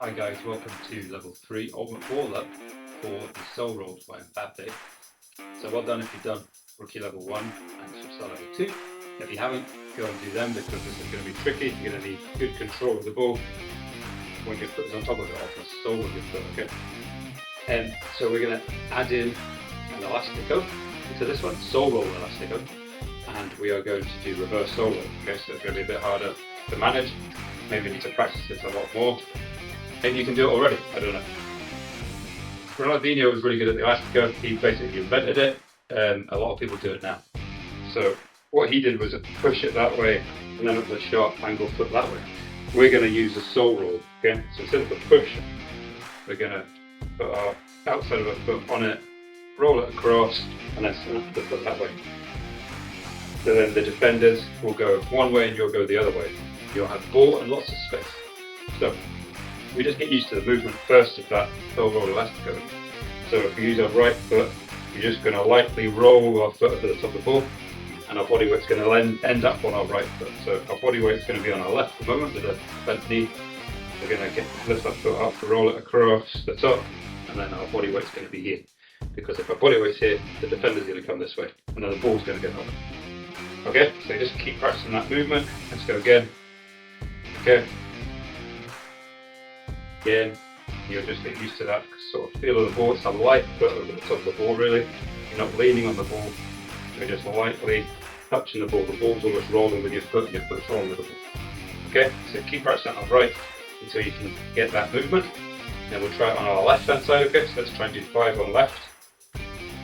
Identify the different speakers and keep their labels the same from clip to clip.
Speaker 1: Hi guys, welcome to level 3 of Up for the Soul Rolls by M.A.D. So well done if you've done Rookie level 1 and Superstar level 2. If you haven't, go and do them because this is going to be tricky. You're going to need good control of the ball when your foot is on top of it, off the sole of your foot, okay? And so we're going to add in an elastico into this one, Soul Roll elastico, and we are going to do reverse soul roll, okay? So it's going to be a bit harder to manage. Maybe you need to practice this a lot more. Maybe you can do it already, I don't know. Ronaldinho was really good at the elastico. He basically invented it, and a lot of people do it now. So what he did was push it that way, and then up the sharp angle foot that way. We're going to use a soul roll, okay? So instead of the push, we're going to put our outside of our foot on it, roll it across, and then snap the foot that way. So then the defenders will go one way and you'll go the other way. You'll have ball and lots of space. So we just get used to the movement first of that soul roll elastico. So if we use our right foot, we're just going to lightly roll our foot to the top of the ball, and our body weight's going to end up on our right foot. So our body weight's going to be on our left at the moment with a bent knee. We're going to lift our foot up, roll it across the top, and then our body weight's going to be here. Because if our body weight's here, the defender's going to come this way, and then the ball's going to get over. Okay, so just keep practicing that movement. Let's go again. Okay. Again, you'll just get used to that sort of feel of the ball. It's a light foot over the top of the ball, really. You're not leaning on the ball, you're just lightly touching the ball. The ball's almost rolling with your foot, and your foot's rolling with the ball. Okay, so keep practicing on right until you can get that movement. Then we'll try it on our left hand side, okay? So let's try and do 5 on left.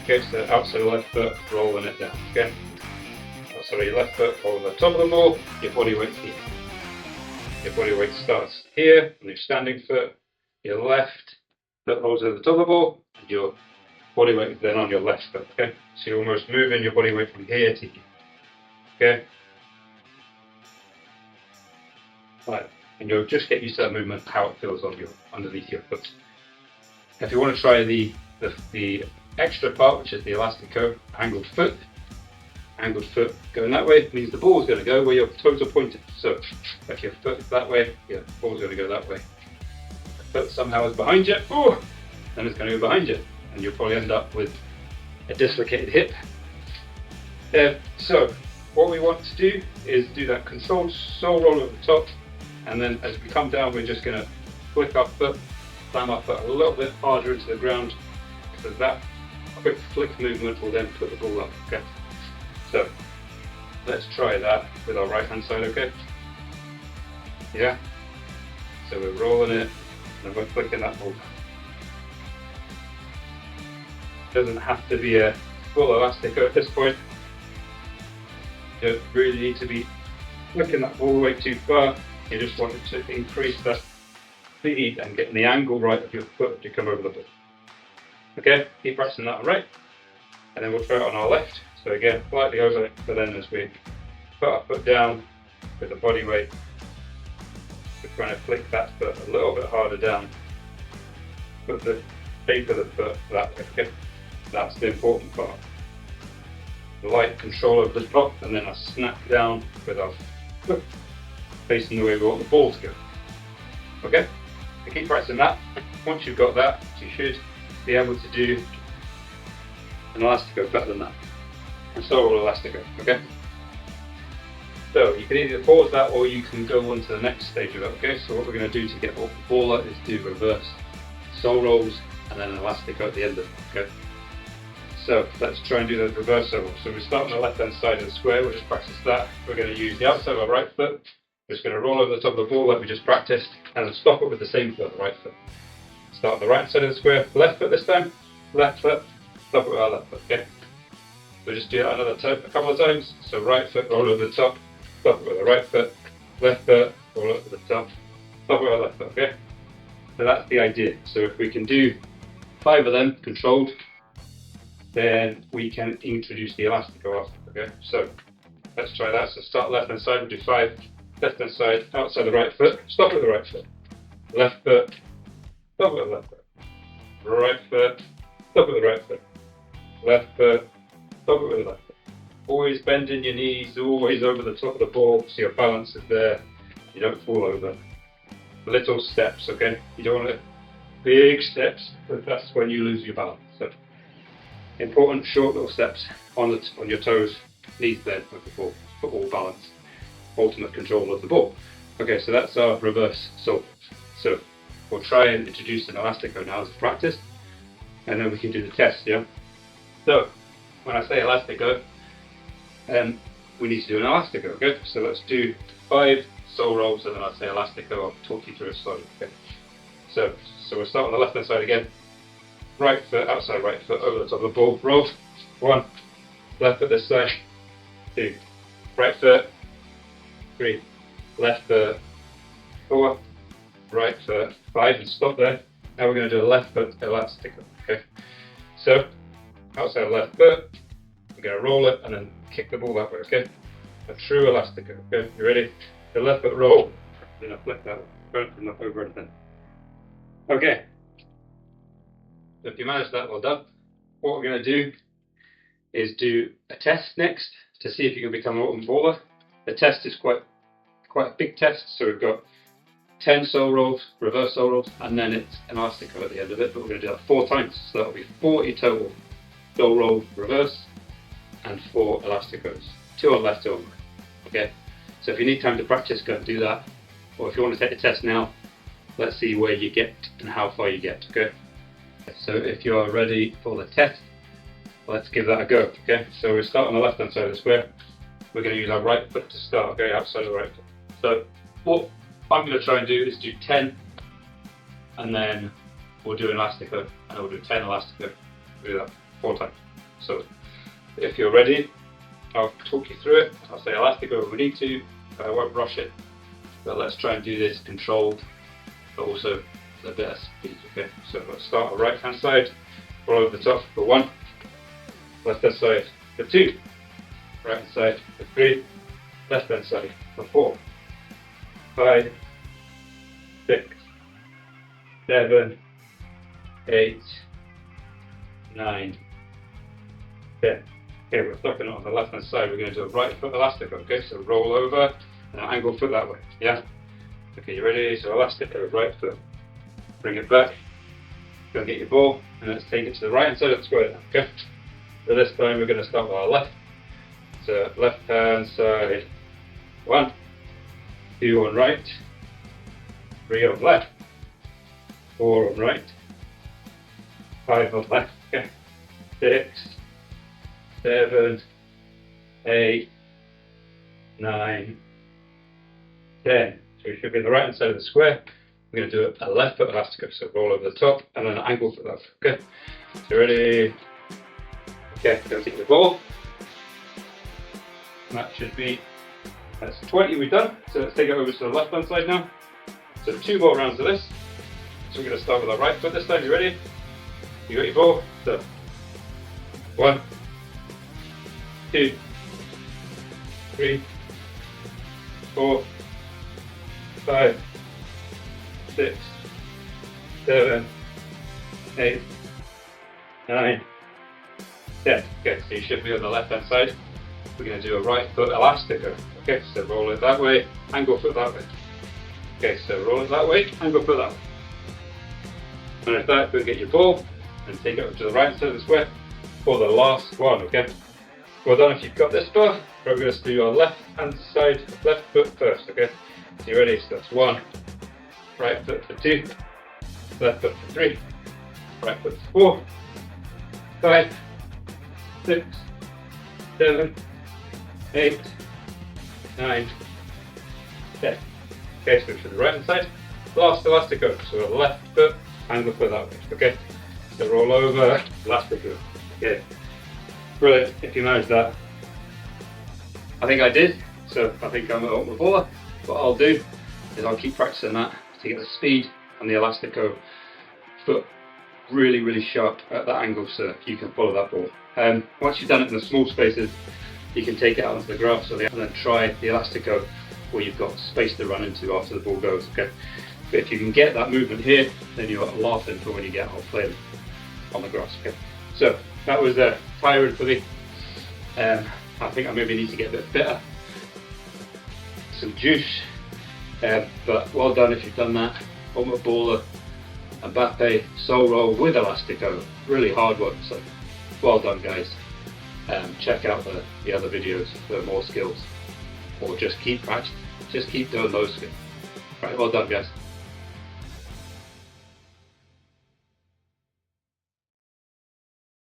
Speaker 1: Okay, so outside the left foot, rolling it down. Okay, outside of your left foot, rolling the top of the ball, your body weight's here. Your body weight starts here on your standing foot, your left foot rolls over the top of the ball, and your body weight is then on your left foot, okay? So you're almost moving your body weight from here to here, okay? Right, and you'll just get used to that movement, how it feels on underneath your foot. If you want to try the extra part, which is the elastico, angled foot going that way means the ball is going to go where your toes are pointed. So if your foot is that way, your ball is going to go that way. If the foot somehow is behind you, then it's going to go behind you, and you'll probably end up with a dislocated hip. So what we want to do is do that controlled soul roll over the top, and then as we come down, we're just going to flick our foot, slam our foot a little bit harder into the ground, because that quick flick movement will then put the ball up. Okay. So let's try that with our right hand side, okay? Yeah? So we're rolling it and we're flicking that ball. Doesn't have to be a full elastico at this point. You don't really need to be flicking that ball way too far. You just want it to increase that speed and getting the angle right of your foot to come over the ball. Okay, keep pressing that on right. And then we'll try it on our left. So again, slightly over it, but then as we put our foot down with the body weight, we're trying to flick that foot a little bit harder down. Put the shape of the foot that way, okay? That's the important part. The light control over the top, and then a snap down with our foot facing the way we want the ball to go. Okay? So keep practicing that. Once you've got that, you should be able to do an elastico better than that. And so will elastico, okay? So you can either pause that or you can go on to the next stage of it, okay? So what we're going to do to get off the ball is do reverse soul rolls and then an elastico at the end of it, okay? So let's try and do the reverse soul rolls. So we start on the left hand side of the square, we'll just practice that. We're going to use the outside of our right foot. We're just going to roll over the top of the ball like we just practiced, and then stop it with the same foot, the right foot. Start on the right side of the square, left foot this time, left foot, stop it with our left foot, okay? We'll just do that a couple of times. So right foot, roll over the top, stop it with the right foot, left foot, roll over the top, stop it with the left foot, okay? So that's the idea. So if we can do 5 of them controlled, then we can introduce the elastico after, okay? So let's try that. So start left hand side, we'll do 5, left hand side, outside the right foot, stop with the right foot, left foot, stop with the left foot, right foot, stop with the right foot, left foot, stop it with the left foot. Always bending your knees, always over the top of the ball so your balance is there, you don't fall over. little steps, okay? You don't want to big steps, but that's when you lose your balance. So important short little steps on your toes, knees bent like before, for all balance, ultimate control of the ball. Okay, so that's our reverse salt. So we'll try and introduce an elastico now as a practice, and then we can do the test, yeah? So when I say elastico, we need to do an elastico, okay? So let's do 5 sole rolls, and then I'll say elastico. I'll talk you through it slowly, okay? So we'll start on the left hand side again. Right foot, outside right foot, over the top of the ball. Roll. 1. Left foot this side. 2. Right foot. 3. Left foot. 4. Right foot. 5. And stop there. Now we're going to do a left foot elastico, okay? So, outside left foot. We're going to roll it and then kick the ball that way, okay? A true elastico, okay? You ready? The left foot roll. Then I flip that way. Don't knock over anything. Okay. So if you manage that, well done. What we're going to do is do a test next to see if you can become an ultimate baller. The test is quite a big test, so we've got 10 sole rolls, reverse sole rolls, and then it's an elastico at the end of it, but we're going to do that 4 times, so that'll be 40 total sole roll reverse and 4 elasticos. 2 on left, 2 on right. Okay, so if you need time to practice, go and do that, or if you want to take the test now, let's see where you get and how far you get, okay? So if you are ready for the test, let's give that a go, okay? So we start on the left hand side of the square. We're going to use our right foot to start, okay, outside of the right foot. So what I'm going to try and do is do 10, and then we'll do an elastico, and we'll do 10 elastico. We'll do that 4 times. So if you're ready, I'll talk you through it. I'll say elastico if we need to, but I won't rush it. But let's try and do this controlled, but also a bit of speed, okay? So let's start on the right hand side, roll over the top for 1, left hand side for 2, right hand side for 3, left hand side for 4, 5, 6, 7, 8, 9, 10. Okay, we're starting on the left hand side. We're going to do a right foot elastico, okay? So roll over and angle foot that way, yeah? Okay, you ready? So elastico, right foot. Bring it back, go and get your ball, and let's take it to the right hand side of the square now, okay? So this time we're going to start with our left. So left hand side, 1, 2 on right, 3 on left, 4 on right, 5 on left, okay? 6, 7, 8, 9, 10. So we should be on the right hand side of the square. We're going to do a left foot elastico, so roll over the top and then an angle foot that way, okay? So ready? Okay, go take the ball. And that should be, that's 20 we've done. So let's take it over to the left hand side now. So 2 more rounds of this. So we're going to start with our right foot this time. You ready? You got your ball? So 1, 2, 3, 4, 5, 6, 7, 8, 9, 10. Okay, so you should be on the left hand side. We're going to do a right foot elastico. Okay, so roll it that way, angle foot that way. Okay, so roll it that way, angle foot that way. And with that, go get your ball and take it up to the right side of the square for the last one, okay? Well done if you've got this far. We're going to do our left hand side, left foot first, okay? So you ready? So that's 1, right foot for 2, left foot for 3, right foot for 4, 5, 6, 7, 8, 9, 10. Okay, so to the right hand side, last elastico, so the left foot, angle foot that way, okay? So roll over, elastico, okay. Brilliant, if you manage that. I think I did, so I think I'm an ultimate baller. What I'll do is I'll keep practicing that to get the speed and the elastico foot really, really sharp at that angle so you can follow that ball. Once you've done it in the small spaces, you can take it out onto the grass and then try the elastico where you've got space to run into after the ball goes, okay? But if you can get that movement here, then you're laughing for when you get out playing on the grass, okay? So that was tiring for me. I think I maybe need to get a bit fitter. Some juice, But well done if you've done that. Former baller, Mbappe sole roll with elastico. Really hard work, so well done guys. Check out the other videos for more skills, or just keep practicing, just keep doing those skills. Right, well done guys.